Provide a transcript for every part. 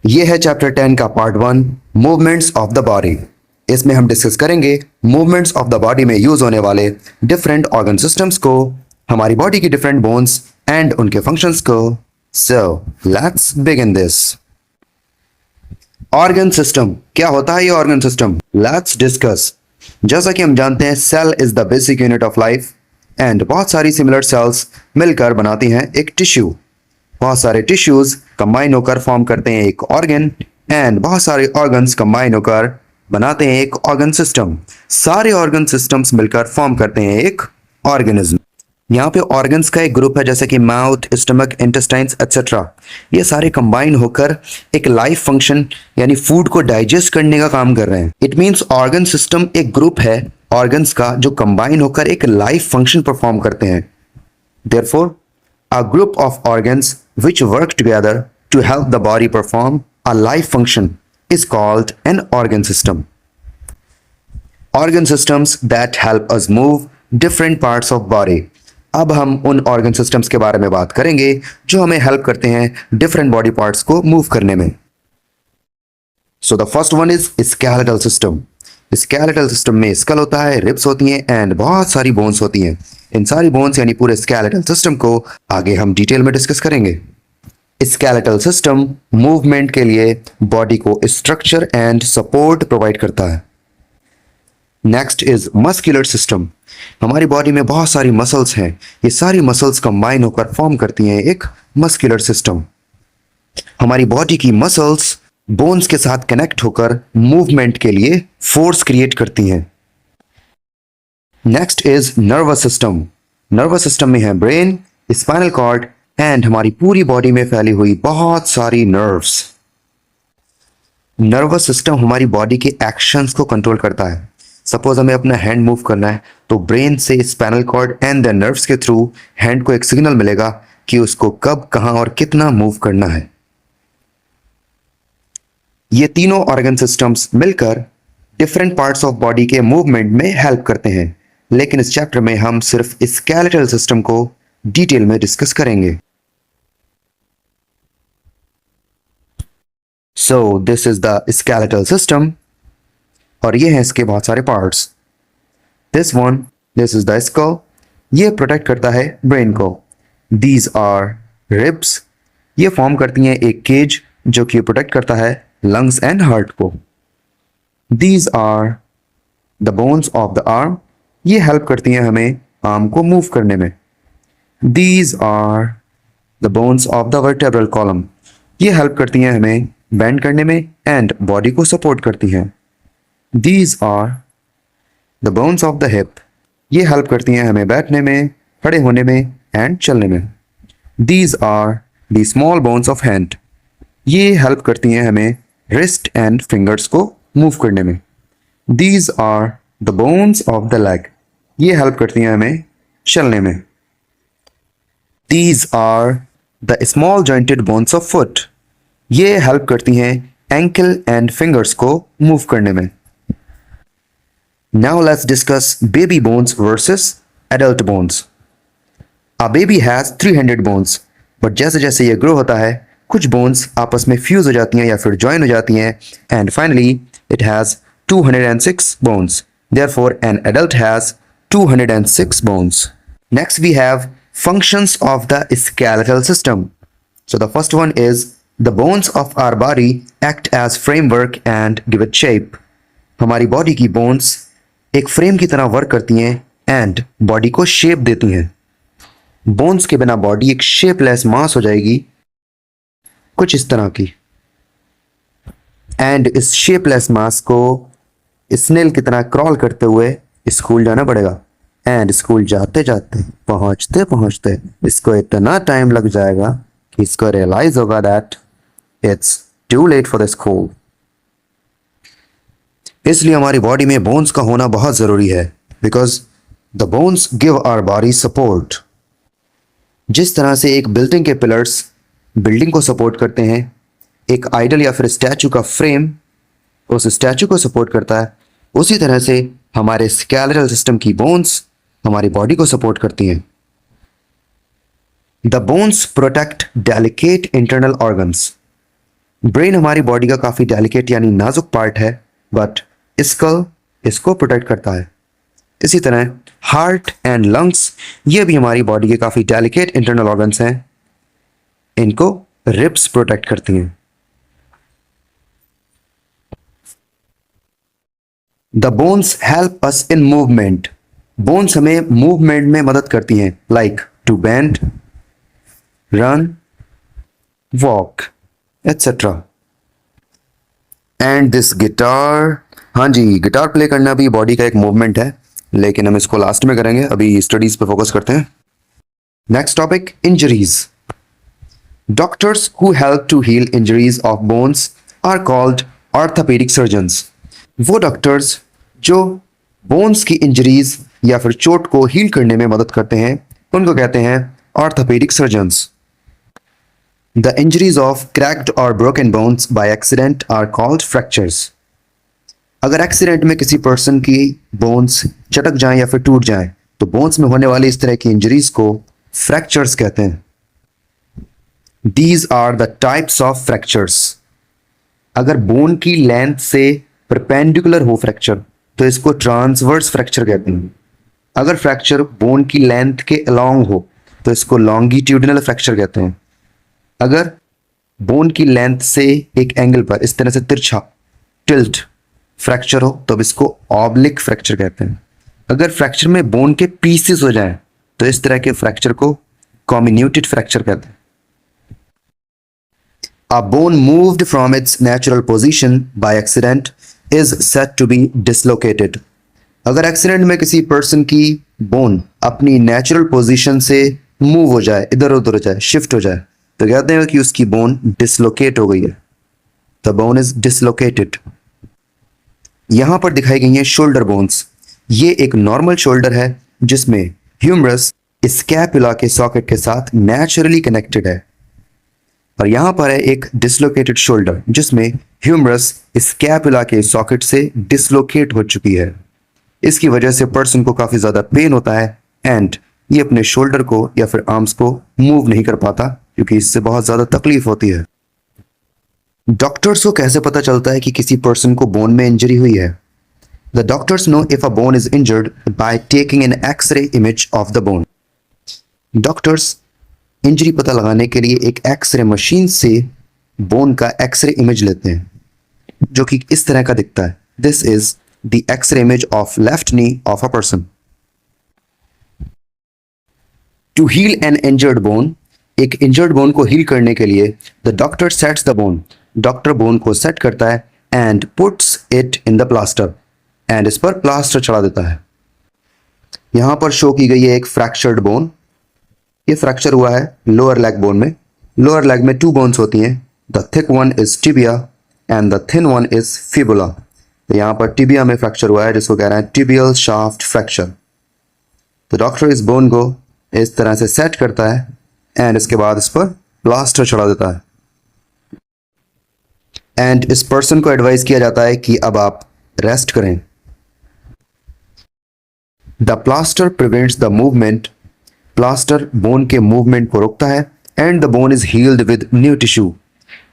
ये है चैप्टर 10 का part 1 movements of the body. इसमें हम डिस्कस करेंगे मूवमेंट्स ऑफ द बॉडी में यूज होने वाले डिफरेंट ऑर्गन सिस्टम्स को, हमारी बॉडी की डिफरेंट बोन्स एंड उनके फंक्शंस को। So let's begin this. Organ system क्या होता है? ये ऑर्गन सिस्टम लेट्स डिस्कस। जैसा कि हम जानते हैं cell is the basic unit of life and बहुत सारी सिमिलर सेल्स मिलकर बनाती हैं एक टिश्यू। बहुत सारे टिश्यूज कंबाइन होकर फॉर्म करते हैं एक ऑर्गन एंड बहुत सारे ऑर्गन्स कंबाइन होकर बनाते हैं एक ऑर्गन सिस्टम। सारे ऑर्गन सिस्टम्स मिलकर फॉर्म करते हैं एक ऑर्गेनिज्म। यहाँ पे ऑर्गन्स का एक ग्रुप है जैसे कि माउथ, स्टमक, इंटेस्टाइन्स एक्सेट्रा। ये सारे कंबाइन होकर एक लाइफ फंक्शन यानी फूड को डाइजेस्ट करने का काम कर रहे हैं। इट मीन्स ऑर्गन सिस्टम एक ग्रुप है ऑर्गन्स का जो कंबाइन होकर एक लाइफ फंक्शन परफॉर्म करते हैं। Therefore a group of organs which work together to help the body perform a life function is called an organ system. Organ systems that help us move different parts of body. अब हम उन organ systems के बारे में बात करेंगे जो हमें help करते हैं different body parts को move करने में। So the first one is skeletal system. Skeletal system में स्कल होता है, रिब्स होती हैं एंड बहुत सारी बोन्स होती हैं। इन सारी बोन्स यानी पूरे स्केलेटल सिस्टम को आगे हम डिटेल में डिस्कस करेंगे। स्केलेटल सिस्टम मूवमेंट के लिए बॉडी को स्ट्रक्चर एंड सपोर्ट प्रोवाइड करता है। Next is muscular system. हमारी बॉडी में बहुत सारी मसल्स हैं, ये सारी मसल्स कंबाइन होकर फॉर्म करती हैं एक मस्कुलर सिस्टम। हमारी बॉडी की मसल्स बोन्स के साथ कनेक्ट होकर मूवमेंट के लिए फोर्स क्रिएट करती हैं। Next is nervous system. Nervous system में है ब्रेन, स्पाइनल कॉर्ड एंड हमारी पूरी बॉडी में फैली हुई बहुत सारी नर्व्स। नर्वस सिस्टम हमारी बॉडी के एक्शंस को कंट्रोल करता है। सपोज हमें अपना हैंड मूव करना है तो ब्रेन से spinal cord and the nerves के थ्रू हैंड को एक सिग्नल मिलेगा कि उसको कब, कहां और कितना मूव करना है। ये तीनों ऑर्गन सिस्टम्स मिलकर डिफरेंट पार्ट्स ऑफ बॉडी के मूवमेंट में हेल्प करते हैं, लेकिन इस चैप्टर में हम सिर्फ स्केलेटल सिस्टम को डिटेल में डिस्कस करेंगे। So this is the skeletal system और ये हैं इसके बहुत सारे parts. This is the skull, ये प्रोटेक्ट करता है ब्रेन को। दीज आर रिब्स, ये फॉर्म करती हैं एक केज जो कि प्रोटेक्ट करता है लंग्स एंड हार्ट को। These are the bones of the arm, ये हेल्प करती हैं हमें आर्म को मूव करने में। These are the bones of the vertebral column, ये हेल्प करती हैं हमें बेंड करने में एंड बॉडी को सपोर्ट करती हैं। These are the bones of the hip, ये हेल्प करती हैं हमें बैठने में, खड़े होने में एंड चलने में। These are the small bones of hand, ये हेल्प करती हैं हमें रिस्ट एंड फिंगर्स को मूव करने में। These are the bones of the leg, ये हेल्प करती हैं हमें चलने में। These are the small jointed bones of foot, ये हेल्प करती हैं एंकल एंड फिंगर्स को मूव करने में। Now let's discuss baby bones versus adult bones. A baby has 300 bones, but जैसे जैसे ये ग्रो होता है कुछ बोन्स आपस में फ्यूज हो जाती हैं या फिर ज्वाइन हो जाती हैं and finally it has 206 bones. Therefore an adult has 206 bones. Next we have functions of the skeletal system. So the first one is the bones of our body act as framework and give it shape. हमारी body की bones एक frame की तरह work करती हैं and body को shape देती हैं। बोन्स के बिना बॉडी एक शेपलेस मास हो जाएगी, कुछ इस तरह की, एंड इस शेपलेस मास को स्नेल की तरह क्रॉल करते हुए स्कूल जाना पड़ेगा एंड स्कूल जाते जाते पहुंचते पहुंचते इसको इतना टाइम लग जाएगा कि इसको रियलाइज होगा that it's too late for the school. इसलिए हमारी बॉडी में बोन्स का होना बहुत जरूरी है because the bones give our body support. जिस तरह से एक बिल्डिंग के पिलर्स बिल्डिंग को सपोर्ट करते हैं, एक आइडल या फिर स्टैचू का फ्रेम उस स्टैचू को सपोर्ट करता है, उसी तरह से हमारे स्केलेटल सिस्टम की बोन्स हमारी बॉडी को सपोर्ट करती हैं। The bones protect delicate internal organs. Brain हमारी बॉडी का काफी डेलिकेट यानी नाजुक पार्ट है, बट स्कल इसको प्रोटेक्ट करता है। इसी तरह हार्ट एंड लंग्स ये भी हमारी बॉडी के काफी डेलिकेट इंटरनल ऑर्गन्स हैं, इनको रिब्स प्रोटेक्ट करती हैं। The bones help us in movement. Bones हमें मूवमेंट में मदद करती हैं, like to bend, run, walk etcetera. And this guitar, हाँ जी, गिटार प्ले करना भी बॉडी का एक मूवमेंट है, लेकिन हम इसको लास्ट में करेंगे, अभी स्टडीज पे फोकस करते हैं। Next topic, injuries. Doctors who help to heal injuries of bones are called orthopaedic surgeons. वो डॉक्टर्स जो बोन्स की इंजरीज या फिर चोट को हील करने में मदद करते हैं उनको कहते हैं orthopaedic surgeons. The injuries of cracked or broken bones by accident are called fractures. अगर एक्सीडेंट में किसी पर्सन की बोन्स चटक जाएं या फिर टूट जाएं तो बोन्स में होने वाली इस तरह की इंजरीज को फ्रैक्चर्स कहते हैं। These are the types of fractures. अगर बोन की लेंथ से परपेंडिकुलर हो फ्रैक्चर तो इसको ट्रांसवर्स फ्रैक्चर कहते हैं। अगर फ्रैक्चर बोन की लेंथ के अलोंग हो तो इसको लॉन्गिट्यूडिनल फ्रैक्चर कहते हैं। अगर बोन की लेंथ से एक एंगल पर इस तरह से तिरछा टिल्ट फ्रैक्चर हो तो अब इसको ऑब्लिक फ्रैक्चर कहते हैं। अगर फ्रैक्चर में बोन के पीसेस हो जाएं तो इस तरह के फ्रैक्चर को कॉम्बिन्यूटेड फ्रैक्चर कहते हैं। A bone moved from its natural position by accident is said to be dislocated. अगर एक्सीडेंट में किसी पर्सन की बोन अपनी नेचुरल पोजीशन से मूव हो जाए, इधर उधर हो जाए, शिफ्ट हो जाए तो कहते हैं कि उसकी बोन डिसलोकेट हो गई है। The bone is dislocated. यहां पर दिखाई गई है शोल्डर बोन्स। ये एक नॉर्मल शोल्डर है जिसमें ह्यूमरस स्कैपुला के सॉकेट के साथ नेचुरली कनेक्टेड है, और यहां पर है एक डिसलोकेटेड शोल्डर जिसमें ह्यूमरस स्कैपुला के सॉकेट से डिसलोकेट हो चुकी है। इसकी वजह से पर्सन को काफी ज्यादा पेन होता है एंड ये अपने शोल्डर को या फिर आर्म्स को मूव नहीं कर पाता क्योंकि इससे बहुत ज्यादा तकलीफ होती है। डॉक्टर्स को कैसे पता चलता है कि किसी पर्सन को बोन में इंजरी हुई है? The doctors know if a bone is injured by taking an x-ray image of the bone. Doctors injury पता लगाने के लिए एक एक्सरे मशीन से बोन का एक्सरे इमेज लेते हैं जो कि इस तरह का दिखता है। This is the x-ray image of left knee of a person. To heal an injured bone, एक इंजर्ड बोन को हील करने के लिए the doctor sets the bone, doctor bone को सेट करता है and puts it in the plaster, and इस पर प्लास्टर चढ़ा देता है। यहां पर शो की गई है एक फ्रैक्चर्ड बोन। ये फ्रैक्चर हुआ है लोअर लेग बोन में। लोअर लेग में 2 बोन्स होती हैं, the thick one is tibia and the thin one is fibula. तो यहां पर टिबिया में फ्रैक्चर हुआ है जिसको कह रहे हैं टिबियल शाफ्ट फ्रैक्चर। तो डॉक्टर इस बोन को इस तरह से सेट करता है एंड इसके बाद इस पर प्लास्टर चढ़ा देता है, एंड इस पर्सन को एडवाइस किया जाता है कि अब आप रेस्ट करें। The plaster prevents the movement, plaster bone के मूवमेंट को रोकता है and the bone is healed with new tissue,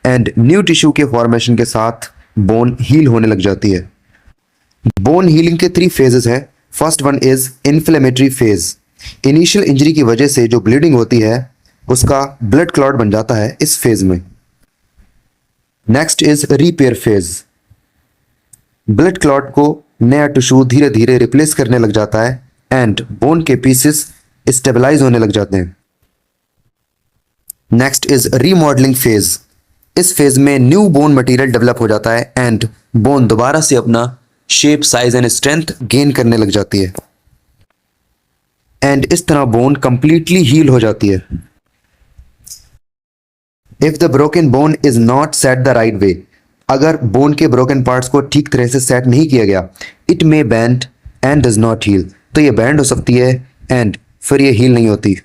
and new tissue के फॉर्मेशन के साथ बोन हील होने लग जाती है। बोन हीलिंग के 3 फेजेस हैं। First one is inflammatory phase. Initial injury की वजह से जो ब्लीडिंग होती है उसका ब्लड क्लॉट बन जाता है इस फेज में। Next is repair phase. Blood clot को नया टिश्यू धीरे धीरे रिप्लेस करने लग जाता है एंड बोन के पीसेस स्टेबलाइज होने लग जाते हैं। Next is remodelling phase. इस फेज में न्यू बोन मटेरियल डेवलप हो जाता है एंड बोन दोबारा से अपना shape, size and strength gain करने लग जाती है, एंड इस तरह बोन कंप्लीटली हील हो जाती है। If the broken bone is not set the right way, अगर बोन के ब्रोकन पार्ट्स को ठीक तरह से सेट नहीं किया गया, it may bend and does not heal, तो ये बेंड हो सकती है एंड फिर ये हील नहीं होती।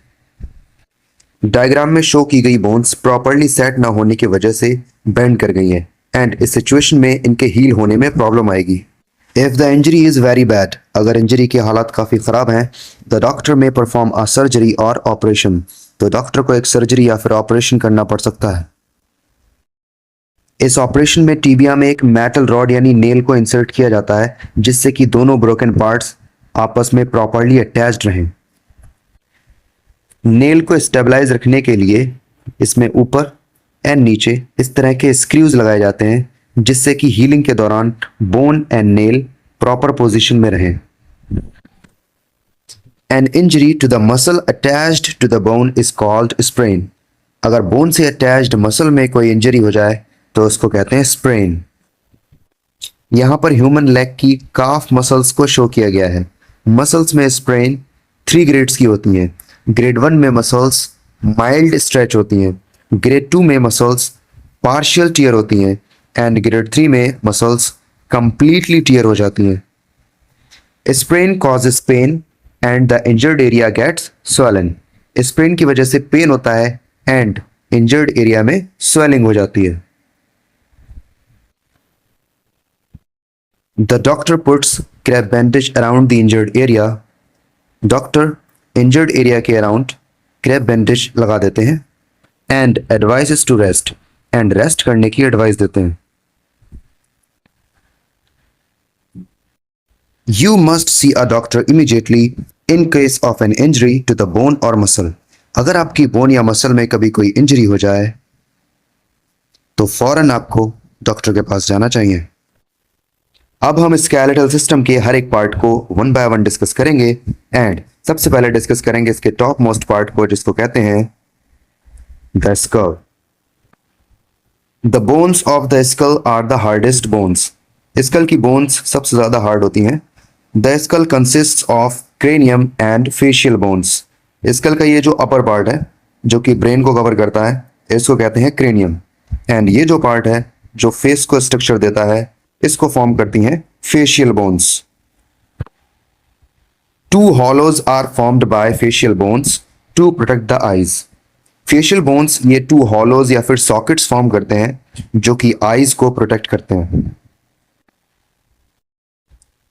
डायग्राम में शो की गई बोन्स प्रॉपरली सेट ना होने की वजह से बेंड कर गई हैं एंड इस सिचुएशन में इनके हील होने में प्रॉब्लम आएगी। If the injury is very bad, अगर इंजरी की हालत काफ़ी ख़राब है, द डॉक्टर में परफॉर्म अ सर्जरी और ऑपरेशन, तो डॉक्टर को एक सर्जरी या फिर ऑपरेशन करना पड़ सकता है। इस ऑपरेशन में टीबिया में एक मेटल रॉड यानी नेल को इंसर्ट किया जाता है जिससे कि दोनों ब्रोकन पार्ट्स आपस में प्रॉपर्ली अटैच्ड रहें। नेल को स्टेबलाइज रखने के लिए इसमें ऊपर एंड नीचे इस तरह के स्क्रूज लगाए जाते हैं जिससे कि हीलिंग के दौरान bone and nail proper position में रहें। An injury to the muscle attached to the bone is called sprain. अगर बोन से अटैच्ड मसल में कोई इंजरी हो जाए तो उसको कहते हैं स्प्रेन। यहां पर ह्यूमन लेग की काफ मसल्स को शो किया गया है। मसल्स में स्प्रेन 3 ग्रेड्स की होती हैं। ग्रेड 1 में मसल्स माइल्ड स्ट्रेच होती हैं, ग्रेड 2 में मसल्स पार्शियल टियर होती हैं एंड ग्रेड 3 में मसल्स कंप्लीटली टियर हो जाती हैं। Sprain causes pain and the injured area gets swollen। Sprain की वजह से पेन होता है एंड इंजर्ड एरिया में स्वेलिंग हो जाती है। The doctor puts crepe bandage around the injured area. Doctor injured area के अराउंड क्रैप बैंडेज लगा देते हैं and advises to rest and rest करने की एडवाइस देते हैं। You must see a doctor immediately in case of an injury to the bone or muscle। अगर आपकी बोन या मसल में कभी कोई इंजरी हो जाए तो फौरन आपको डॉक्टर के पास जाना चाहिए। अब हम स्केलेटल सिस्टम के हर एक पार्ट को वन बाय वन डिस्कस करेंगे एंड सबसे पहले डिस्कस करेंगे इसके टॉप मोस्ट पार्ट को जिसको कहते हैं the skull. The bones of the skull are the hardest bones. Skull की बोन्स सबसे ज्यादा हार्ड होती हैं। The skull consist of cranium and facial bones. Skull का ये जो अपर पार्ट है जो कि ब्रेन को कवर करता है इसको कहते हैं क्रेनियम एंड ये जो पार्ट है जो फेस को स्ट्रक्चर देता है इसको फॉर्म करती हैं facial bones. 2 hollows are formed by facial bones to protect the eyes। Facial bones ये 2 hollows या फिर सॉकेट्स फॉर्म करते हैं जो कि आईज को प्रोटेक्ट करते हैं।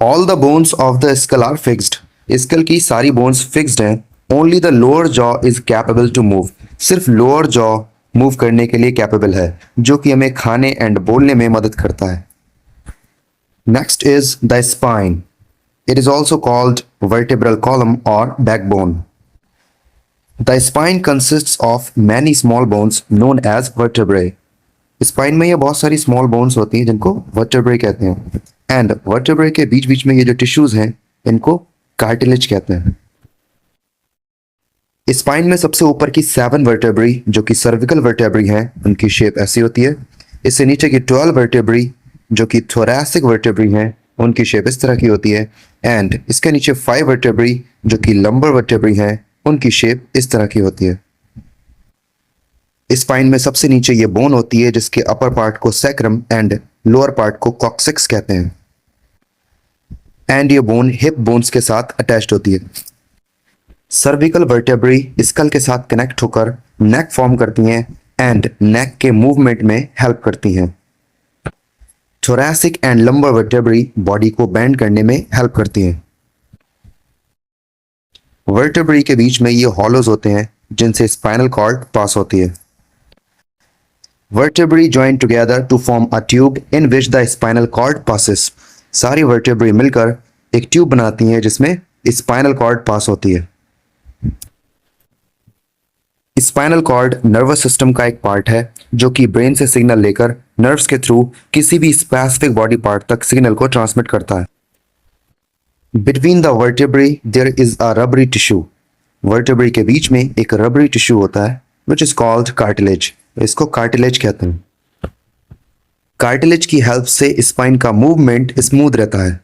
All the bones of the skull are fixed। Skull की सारी बोन्स फिक्स्ड हैं। Only the lower jaw is capable to move। सिर्फ लोअर जॉ मूव करने के लिए कैपेबल है जो कि हमें खाने एंड बोलने में मदद करता है। Next is the spine. It is also called vertebral column और backbone. The spine consists of many small bones known as vertebrae. Spine में ये बहुत सारी स्मॉल बोन्स होती हैं जिनको वर्टेब्रे कहते हैं एंड वर्टेब्रे के बीच बीच में ये जो टिश्यूज हैं इनको कार्टिलेज कहते हैं। स्पाइन में सबसे ऊपर की 7 वर्टेब्री जो कि सर्विकल वर्टेब्री हैं उनकी शेप ऐसी होती है। इससे नीचे की 12 वर्टेब्री जो कि थोरैसिक वर्टेब्री हैं उनकी शेप इस तरह की होती है एंड इसके नीचे 5 वर्टेब्री जो कि लंबर वर्टेब्री हैं उनकी शेप इस तरह की होती है। स्पाइन में सबसे नीचे ये बोन होती है जिसके अपर पार्ट को सैक्रम एंड लोअर पार्ट को कॉक्सिक्स कहते हैं एंड ये बोन हिप बोन्स के साथ अटैच्ड होती है। सर्विकल वर्टेब्री स्कल के साथ कनेक्ट होकर नेक फॉर्म करती हैं एंड नेक के मूवमेंट में हेल्प करती हैं। थोरैसिक एंड लंबर वर्टेब्री बॉडी को बेंड करने में हेल्प करती हैं। वर्टेब्री के बीच में ये हॉलोज होते हैं जिनसे स्पाइनल कॉर्ड पास होती है। Vertebrae join together to form a tube in which the spinal cord passes. सारी वर्टेब्री मिलकर एक ट्यूब बनाती हैं जिसमें स्पाइनल कॉर्ड पास होती है। स्पाइनल कॉर्ड नर्वस सिस्टम का एक पार्ट है जो कि ब्रेन से सिग्नल लेकर नर्व्स के थ्रू किसी भी स्पेसिफिक बॉडी पार्ट तक सिग्नल को ट्रांसमिट करता है। Between the vertebrae there is a rubbery tissue. Vertebrae के बीच में एक रबरी टिश्यू होता है विच इज कॉल्ड कार्टिलेज। इसको कार्टिलेज कहते हैं। कार्टिलेज की हेल्प से स्पाइन का मूवमेंट स्मूथ रहता है।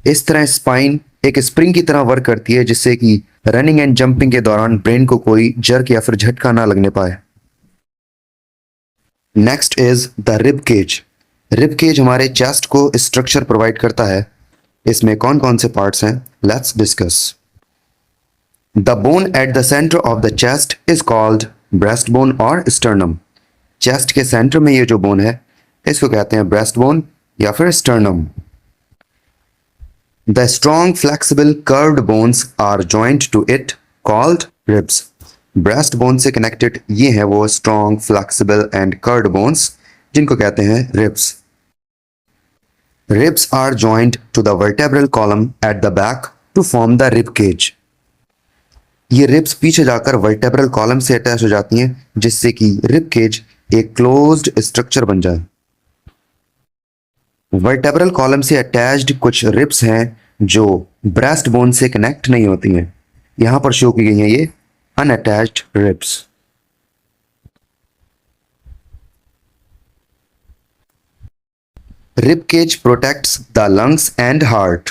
इस तरह स्पाइन एक स्प्रिंग की तरह वर्क करती है जिससे कि रनिंग एंड जंपिंग के दौरान ब्रेन को कोई जर्क या फिर झटका ना लगने पाए। Next is the rib cage. Rib cage हमारे चेस्ट को स्ट्रक्चर प्रोवाइड करता है। इसमें कौन कौन से पार्ट्स हैं let's discuss. The bone at the centre of the chest is called breast bone और स्टर्नम। चेस्ट के सेंटर में ये जो बोन है इसको कहते हैं ब्रेस्ट बोन या फिर sternum. The strong, flexible, curved bones are joined to it called ribs। Breast bone से कनेक्टेड ये हैं वो strong, flexible and curved bones जिनको कहते हैं ribs. Ribs are joined to the vertebral column at the back to form the rib cage. ये ribs पीछे जाकर वर्टेब्रल कॉलम से अटैच हो जाती हैं जिससे कि रिब केज एक क्लोज्ड स्ट्रक्चर बन जाए। वर्टेब्रल कॉलम से अटैच्ड कुछ रिब्स हैं जो ब्रेस्ट बोन से कनेक्ट नहीं होती हैं। यहां पर शो की गई हैं ये unattached ribs. Rib cage protects the lungs and heart.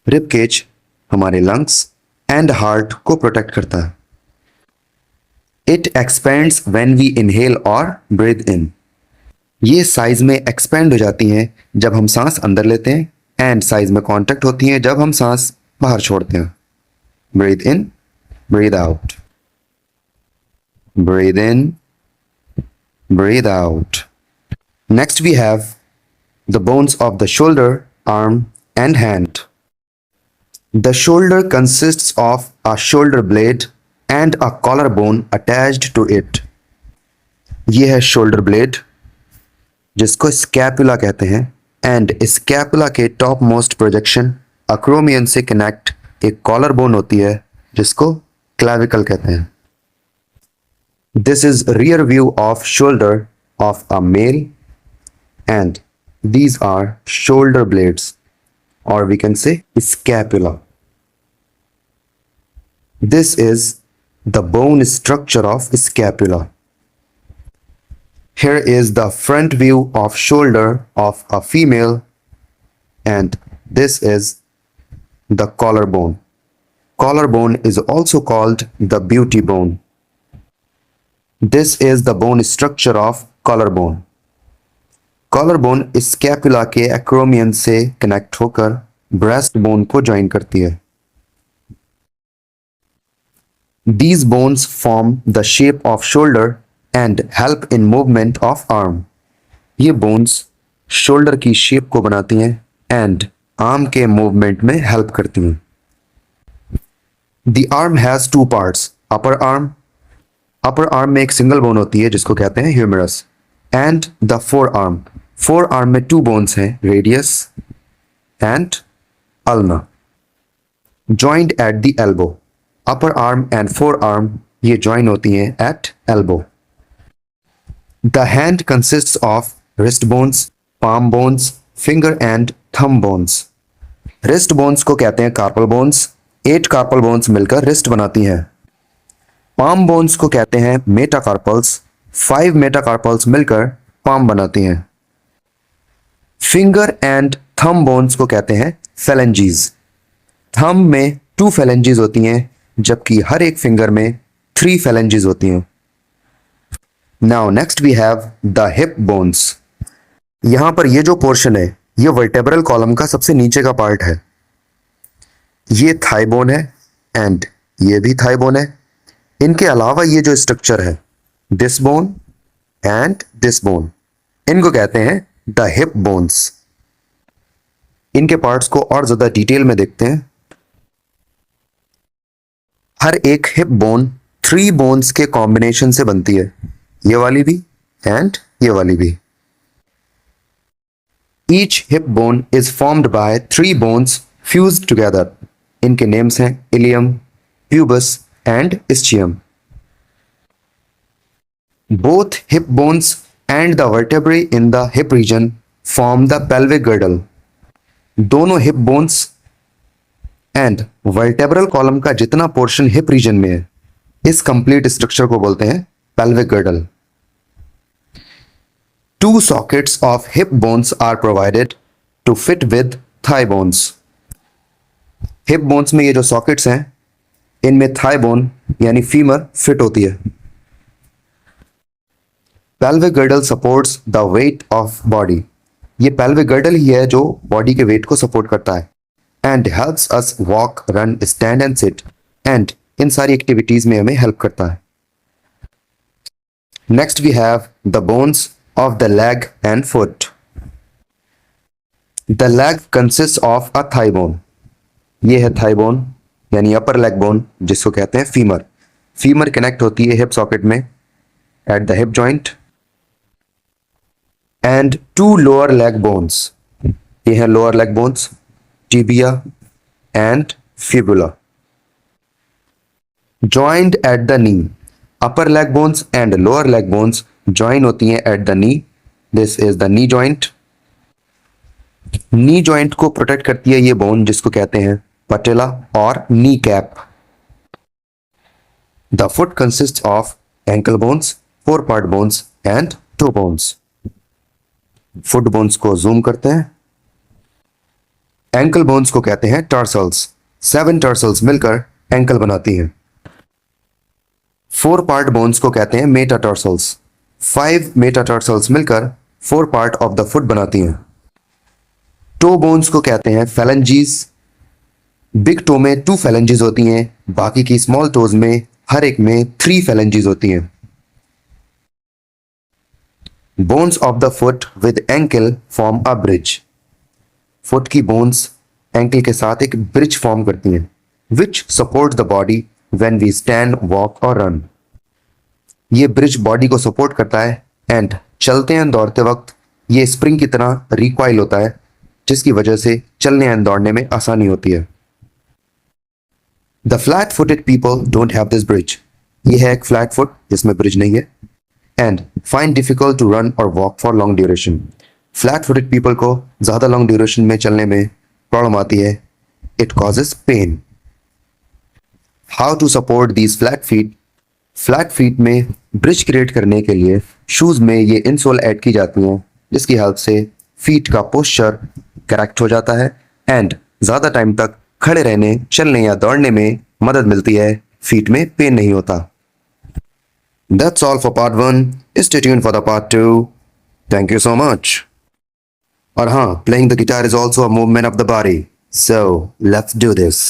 Rib cage हमारे lungs and heart को protect करता है। It expands when we inhale or breathe in. ये साइज में एक्सपेंड हो जाती हैं जब हम सांस अंदर लेते हैं एंड साइज में कॉन्टेक्ट होती हैं जब हम सांस बाहर छोड़ते हैं। Breathe in, breathe out. Breathe in, breathe out. Next we have the bones of the shoulder, arm and hand. The shoulder consists of a shoulder blade and a collarbone attached to it. ये है shoulder blade जिसको scapula कहते हैं and scapula के top most projection acromion से connect एक collarbone होती है जिसको clavicle कहते हैं। This is rear view of shoulder of a male and these are shoulder blades or we can say scapula. This is the bone structure of scapula. Here is the front view of shoulder of a female and this is the collarbone. Collarbone is also called the beauty bone. This is the bone structure of collarbone. Collarbone scapula के acromion से connect होकर breast bone को join करती है। These bones form the shape of shoulder and help in movement of arm. ये bones shoulder की shape को बनाती हैं एंड आर्म के मूवमेंट में हेल्प करती हैं। The arm has two parts. Upper arm में एक सिंगल बोन होती है जिसको कहते हैं humerus and the forearm में टू बोन्स हैं, radius and ulna, joined at the elbow. Upper arm and forearm ये ज्वाइन होती हैं at elbow. The hand consists of wrist bones, palm bones, finger and thumb bones. Wrist bones को कहते हैं carpal bones. 8 carpal bones मिलकर wrist बनाती हैं। Palm bones को कहते हैं मेटाकार्पल्स। 5 मेटाकार्पल्स मिलकर पाम बनाती हैं। फिंगर एंड थंब बोन्स को कहते हैं फेलेंजीज। थंब में 2 फेलेंजीज होती हैं जबकि हर एक फिंगर में 3 फेलेंजीज होती हैं। Now next we have the hip bones. यहां पर ये जो पोर्शन है ये वर्टेब्रल कॉलम का सबसे नीचे का पार्ट है। ये थाई बोन है एंड ये भी थाई बोन है। इनके अलावा ये जो स्ट्रक्चर है this bone and this bone, इनको कहते हैं द हिप बोन्स। इनके पार्ट्स को और ज्यादा डिटेल में देखते हैं। हर एक हिप बोन 3 बोन्स के कॉम्बिनेशन से बनती है, ये वाली भी एंड ये वाली भी। Each hip bone is formed by 3 bones fused together. इनके नेम्स हैं ilium, pubis and ischium. Both hip bones and the vertebrae in the hip region form the pelvic girdle. दोनों hip bones and vertebral column का जितना portion hip region में है इस complete structure को बोलते हैं pelvic girdle. 2 sockets of hip bones are provided to fit with thigh bones. Hip bones में ये जो sockets हैं इनमें thigh bone यानी femur fit होती है। pelvic girdle supports the weight of body. ये pelvic girdle ही है जो बॉडी के वेट को सपोर्ट करता है and helps us walk, run, stand and sit and इन सारी एक्टिविटीज में हमें हेल्प करता है। Next we have the bones of the leg and foot. The leg consist of a thigh bone. ये है थाई बोन यानी अपर लेग बोन जिसको कहते हैं फीमर फीमर कनेक्ट होती है हिप सॉकेट में at the hip joint. And two lower leg bones, ये हैं lower leg bones, tibia and fibula. Joint at the knee, upper leg bones and lower leg bones join होती हैं at the knee. This is the knee joint. Knee joint को protect करती है ये bone जिसको कहते हैं पटेला और knee cap. The foot consist of ankle bones, four part bones and toe bones. Foot bones को जूम करते हैं। एंकल बोन्स को कहते हैं टर्सल्स, 7 टर्सल्स मिलकर एंकल बनाती हैं। फोर पार्ट बोन्स को कहते हैं मेटाटार्सल्स, 5 मेटाटार्सल्स मिलकर 4 पार्ट ऑफ द फुट बनाती हैं। टो बोन्स को कहते हैं फैलेंजीज। बिग टो में 2 फैलेंजीज होती हैं, बाकी की स्मॉल टोज में हर एक में 3 फैलेंजीज होती हैं। Bones of the foot with ankle form a bridge, foot की बोन्स एंकल के साथ एक ब्रिज फॉर्म करती हैं which support the body when we stand, walk और रन। ये ब्रिज बॉडी को सपोर्ट करता है एंड चलते हैं दौड़ते वक्त ये स्प्रिंग की तरह रिकॉइल होता है जिसकी वजह से चलने एंड दौड़ने में आसानी होती है। The flat footed people don't have this bridge, ये है एक फ्लैट फुट जिसमें ब्रिज नहीं है। And find difficult to run और walk for long duration, flat footed people को ज्यादा लॉन्ग ड्यूरेशन में चलने में प्रॉब्लम आती है, it causes pain. How to support these flat feet, flat feet में ब्रिज क्रिएट करने के लिए शूज में ये इनसोल ऐड की जाती हैं जिसकी हेल्प से फीट का पोस्चर करेक्ट हो जाता है एंड ज्यादा टाइम तक खड़े रहने, चलने या दौड़ने में मदद मिलती है, फीट में पेन नहीं होता। That's all for part 1. Stay tuned for the part 2. Thank you so much. और हाँ, playing the guitar is also a movement of the body. So let's do this.